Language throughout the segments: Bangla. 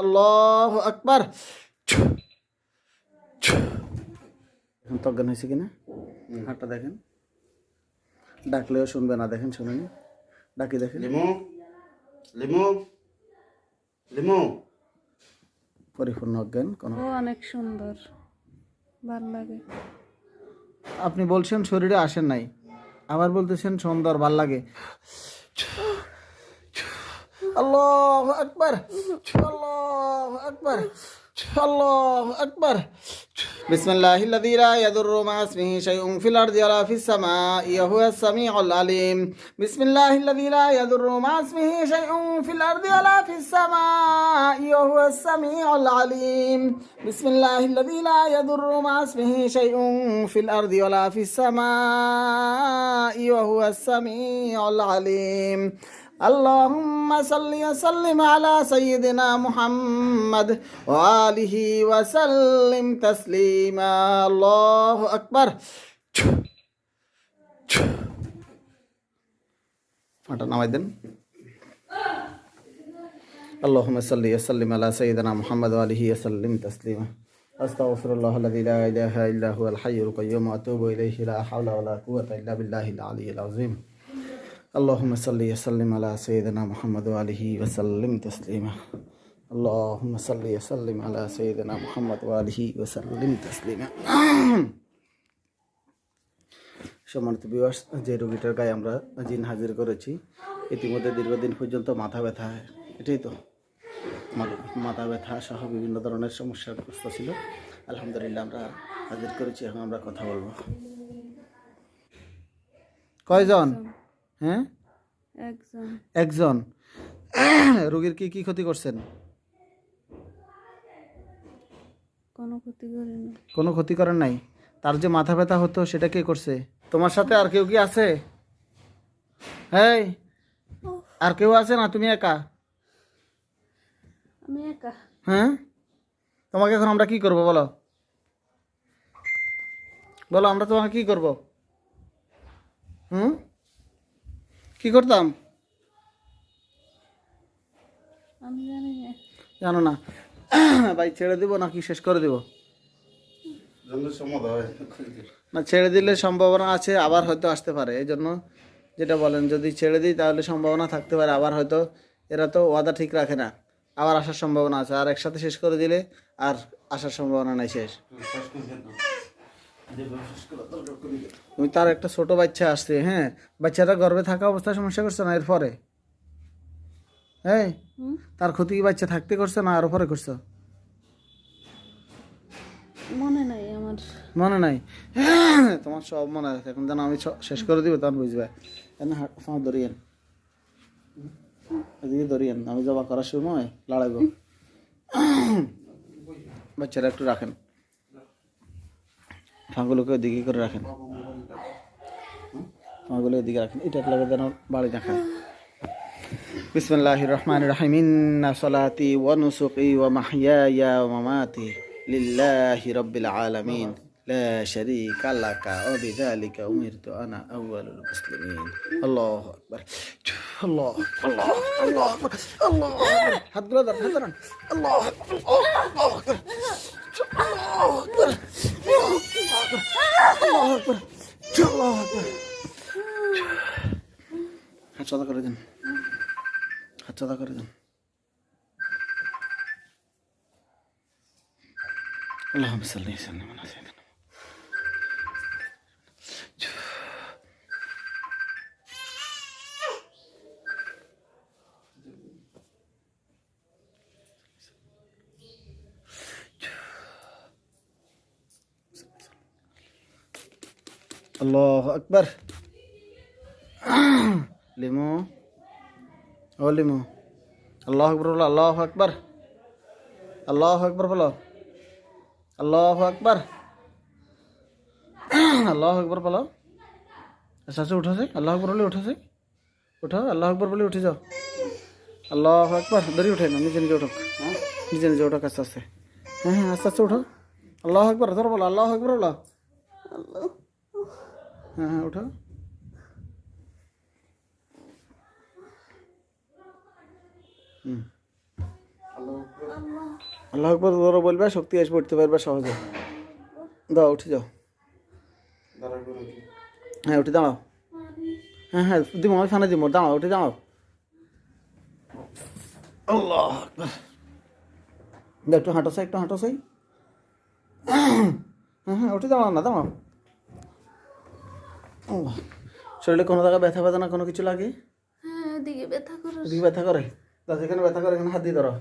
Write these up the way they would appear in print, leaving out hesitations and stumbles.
আল্লাহু আকবার। এখন তজ্ঞান হয়েছে কিনা হাতটা দেখেন, ডাকলেও শুনবে না, দেখেন শুনেনি, ডাকি দেখেন। লিমু লিমু লিমু পরিপূর্ণ অজ্ঞান কোন। ও অনেক সুন্দর, ভাল লাগে। আপনি বলছেন শরীরে আসেন নাই, আবার বলতেছেন সুন্দর ভাল লাগে। আল্লাহু আকবার, আল্লাহু আকবার, আল্লাহু আকবার। বিসমিল্লাহিল্লাযী লা ইয়াদুররু মা ইসমিহি শাইউন ফিল আরদি ওয়ালা ফিস সামাই ওয়া হুয়াস সামিউল আলীম। বিসমিল্লাহিল্লাযী লা ইয়াদুররু মা ইসমিহি শাইউন ফিল আরদি ওয়ালা ফিস সামাই ওয়া হুয়াস সামিউল আলীম। বিসমিল্লাহিল্লাযী লা ইয়াদুররু মা ইসমিহি শাইউন ফিল আরদি ওয়ালা ফিস সামাই ওয়া হুয়াস সামিউল আলীম। اللهم صل وسلم على سيدنا محمد وآله وسلم تسليما الله أكبر এটা নামাই দেন اللهم صل وسلم على سيدنا محمد وآله وسلم تسليما أستغفر الله الذي لا إله إلا هو الحي القيوم وأتوب إليه لا حول ولا قوة إلا بالله العلي العظيم اللهم صل وسلم على سيدنا محمد وآله وسلم تسليما اللهم صل وسلم على سيدنا محمد وآله وسلم تسليما সম্মানিত ভিউয়ার্স, যে রোগীটার গায়ে আমরা জিন হাজির করেছি, ইতিমধ্যে দীর্ঘদিন পর্যন্ত মাথা ব্যথা, এটাই তো মাথা ব্যথা সহ বিভিন্ন ধরনের সমস্যাগ্রস্ত ছিল। আলহামদুলিল্লাহ আমরা হাজির করেছি, এখন আমরা কথা বলবো। কয়জন? হ্যাঁ, একজন। রোগীর কি কি ক্ষতি করছেন? কোনো ক্ষতি করেন নাই। তার যে মাথা ব্যথা হতো সেটা কে করছে? তোমার সাথে আর কেউ কি আছে? হ্যাঁ, আর কেউ আছে না? তুমি একা? আমি একা। হ্যাঁ, তোমাকে এখন আমরা কি করব বলো, বলো আমরা তোমাকে কি করব? কি করতাম আমি জানি না। জানো না? ভাই ছেড়ে দিব নাকি শেষ করে দিব? না, ছেড়ে দিলে সম্ভাবনা আছে আবার হয়তো আসতে পারে, এই জন্য যেটা বলেন, যদি ছেড়ে দিই তাহলে সম্ভাবনা থাকতে পারে আবার হয়তো, এরা তো ওয়াদা ঠিক রাখে না, আবার আসার সম্ভাবনা আছে। আর একসাথে শেষ করে দিলে আর আসার সম্ভাবনা নাই, শেষ। তুমি তার একটা ছোট বাচ্চা আসছে, হ্যাঁ, বাচ্চাটা গর্ভে থাকা অবস্থায় সমস্যা করছে না এরপরে? হ্যাঁ, তার ক্ষতি কি বাচ্চা থাকতে করছে না আরো পরে করছো? মনে নাই আমার। মনে নাই? তোমার সব মনে আছে, এখন যেন আমি শেষ করে দিব তখন বুঝবে। হাত ধরিয়েন, এদিকে ধরিয়েন, আমি জবা করার সময় লড়াইব। বাচ্চারা একটু রাখেন, ফাঁগুলোকে ওদিকে করে রাখেন, ফাঁগুলো এদিকে রাখেন, এটা লাগে যেন বাড়ি না খায়। বিসমিল্লাহির রহমানির রহিম। ইন্না সলাতি ওয়া নুসুকি ওয়া মাহইয়ায়া ওয়া মামাতি লিল্লাহি রাব্বিল আলামিন লা শারীকা লাকা ওয়া বিযালিকা উমিরতু আনা আউয়ালুল মুসলিমিন। আল্লাহু আকবার, আল্লাহ আল্লাহ আল্লাহু আকবার, আল্লাহু আকবার। হাতগুলো ধরেন, হাত ধরেন। আল্লাহু আকবার, আল্লাহু আকবার, আল্লাহু আকবার, আল্লাহু আকবার, আল্লাহু আকবার। হাত সাদা করে দেন, হাত সাদা করে দেন। اللهم صل وسلم على سيدنا الله أكبر. লিমু, ও লিমু, আল্লাহ আকবর বলো, আল্লাহ আকবর, আল্লাহ আকবর বলো, আল্লাহ আকবর, আল্লাহ আকবর বলো। আচ্ছা আচ্ছা, উঠো, আল্লাহ আকবর বলে উঠো, উঠো, আল্লাহ আকবর বলে উঠে যাও। আল্লাহ আকবর ধরে উঠে না, নিজে নিজে উঠো, নিজে নিজে উঠো আস্তে আস্তে। হ্যাঁ হ্যাঁ, আস্তে আস্তে উঠো। আল্লাহ আকবর ধরো, বলো আল্লাহ আকবর বলো। হ্যাঁ হ্যাঁ, উঠো। আল্লাহ আকবার ধরো বলবে, শক্তি আসবে, উঠতে পারবে সহজে। দাও, উঠে যাও। হ্যাঁ, উঠে দাঁড়াও। হ্যাঁ হ্যাঁ, দিব আমি ফানে দিব, দাঁড়াও, উঠে দাঁড়াও। আল্লাহ আকবার। দাও, একটু হাঁটো সাই, একটু হাঁটো সাই। হ্যাঁ হ্যাঁ, উঠে দাঁড়াও না, দাঁড়াও। আল্লাহ। শরীরে কোনো জায়গায় ব্যথা বেদনা কোনো কিছু লাগে? হ্যাঁ, এদিকে ব্যথা করে। এদিকে ব্যথা করে? দাও, যেখানে ব্যথা করে এখানে হাত দিয়ে ধরো।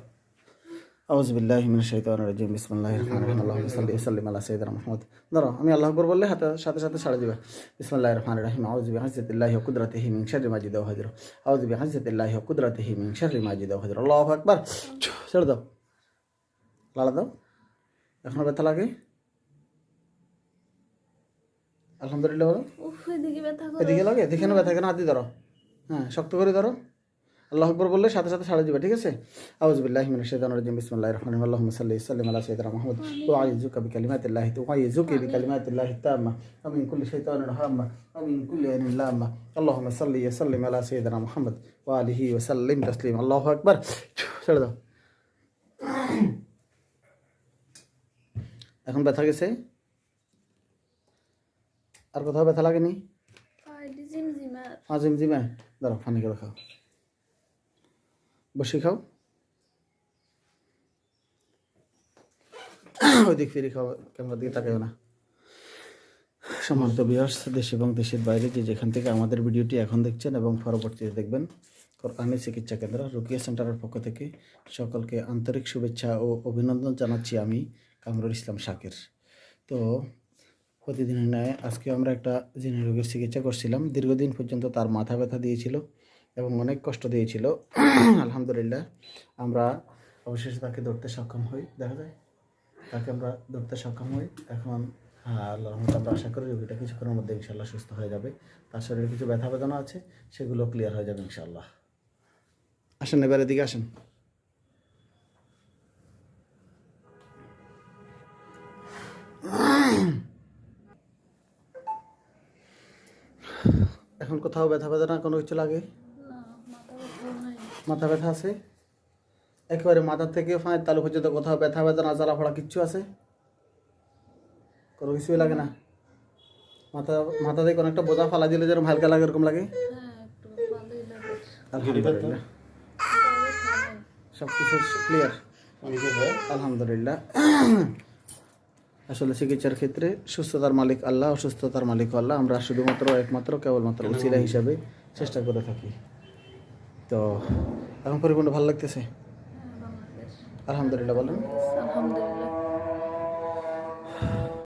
আউযু বিল্লাহি মিনাশ শাইতানির রাজিম। বিসমিল্লাহির রহমানির রহিম। আল্লাহুম্মা সাল্লি ওয়া সাল্লিম আলা সাইয়্যিদিনা মুহাম্মদ। ধরো, আমি আল্লাহু আকবার বললে হাতে সাথে সাথে ছাড়া দিবে। বিসমিল্লাহির রহমানির রহিম। আউযু বিইজ্জাতিল্লাহি ওয়া কুদরাতিহি মিন শাররি মা জিদা ওয়া হাযির। আউযু বিইজ্জাতিল্লাহি ওয়া কুদরাতিহি মিন শাররি মা জিদা ওয়া হাযির। আল্লাহু আকবার। ছেড়ে দাও, লালা দাও। এখনো ব্যথা লাগে? আলহামদুলিল্লাহ বলো। উফ, এদিকে ব্যথা করে। এদিকে লাগে? এখানে ব্যথা, এখানে হাত দিয়ে ধরো। হ্যাঁ, শক্ত করে ধরো। আল্লাহু আকবার বললে সাথে সাথে ছাড়া দিবে, ঠিক আছে? আউযু বিল্লাহি মিনাশ শাইতানির রাজিম। বিসমিল্লাহির রহমানির রহিম। আল্লাহুম্মা সাল্লি ওয়া সাল্লিম আলা সাইয়্যিদিনা মুহাম্মদ ওয়া আইযুকা বিকালিমাতিল্লাহি বিকালিমাতিল্লাহি তাম্মা ওয়া মিন কুল্লি শাইতানির হাম্মা ওয়া মিন কুল্লি আইনিন লাম্মা। আল্লাহুম্মা সাল্লি ওয়া সাল্লিম আলা সাইয়্যিদিনা মুহাম্মদ ওয়া আলিহি ওয়া সাল্লিম তাসলিমা। আল্লাহু আকবার। ছেড়ে দাও। এখন ব্যথা গেছে? আর কোথাও ব্যথা লাগেনি? পায়টি জিমজিমা। আজিম জিমা। দাঁড়াও, পানি করে খাও, বসে খাও। ওইদিক ফিরে খাও, ক্যামেরার দিকে তাকাও না। সম্মানিত ভিউয়ার্স, দেশ এবং দেশের বাইরে যে যেখান থেকে আমাদের ভিডিওটি এখন দেখছেন এবং পরবর্তীতে দেখবেন, কোরআনী চিকিৎসা কেন্দ্র রুকিয়া সেন্টারের পক্ষ থেকে সকলকে আন্তরিক শুভেচ্ছা ও অভিনন্দন জানাচ্ছি আমি কামরুল ইসলাম শাকির। তো প্রতিদিনের ন্যায় আজকে আমরা একটা জিনের রোগের চিকিৎসা করছিলাম। দীর্ঘদিন পর্যন্ত তার মাথা ব্যথা দিয়েছিল এবং অনেক কষ্ট দিয়েছিল। আলহামদুলিল্লাহ আমরা অবশেষে তাকে ধরতে সক্ষম হই। দেখা যায় তাকে আমরা ধরতে সক্ষম হই। এখন আল্লাহর রহমতে আমরা আশা করি রোগীটা কিছুক্ষণের মধ্যে ইনশাআল্লাহ সুস্থ হয়ে যাবে। তার শরীরে কিছু ব্যথা বেদনা আছে, সেগুলো ক্লিয়ার হয়ে যাবে ইনশাআল্লাহ। আসেন, এবার এদিকে আসেন। এখন কোথাও ব্যথা বেদনা কোনো কিছু লাগে? না, মাথা ব্যথা নাই। মাথা ব্যথা আছে? একেবারে মাথা থেকে পায়ের তালু পর্যন্ত কোথাও ব্যথা বেদনা জ্বালা ফোড়া কিচ্ছু আছে? কোনো কিছুই লাগে না? মাথাতে কোনো একটা বোঝা ফালা দিলে যেরকম হালকা লাগে এরকম লাগে? হ্যাঁ, একটু ভালোই লাগে। আলহামদুলিল্লাহ, সব কিছু ক্লিয়ার আলহামদুলিল্লাহ। আসলে চিকিৎসার ক্ষেত্রে সুস্থতার মালিক আল্লাহ, অসুস্থতার মালিক আল্লাহ। আমরা শুধুমাত্র একমাত্র কেবলমাত্র উসিলা হিসাবে চেষ্টা করে থাকি। তো এখন পরিপূর্ণ ভালো লাগতেছে? হ্যাঁ, বাংলাদেশ। আলহামদুলিল্লাহ বলেন। আলহামদুলিল্লাহ।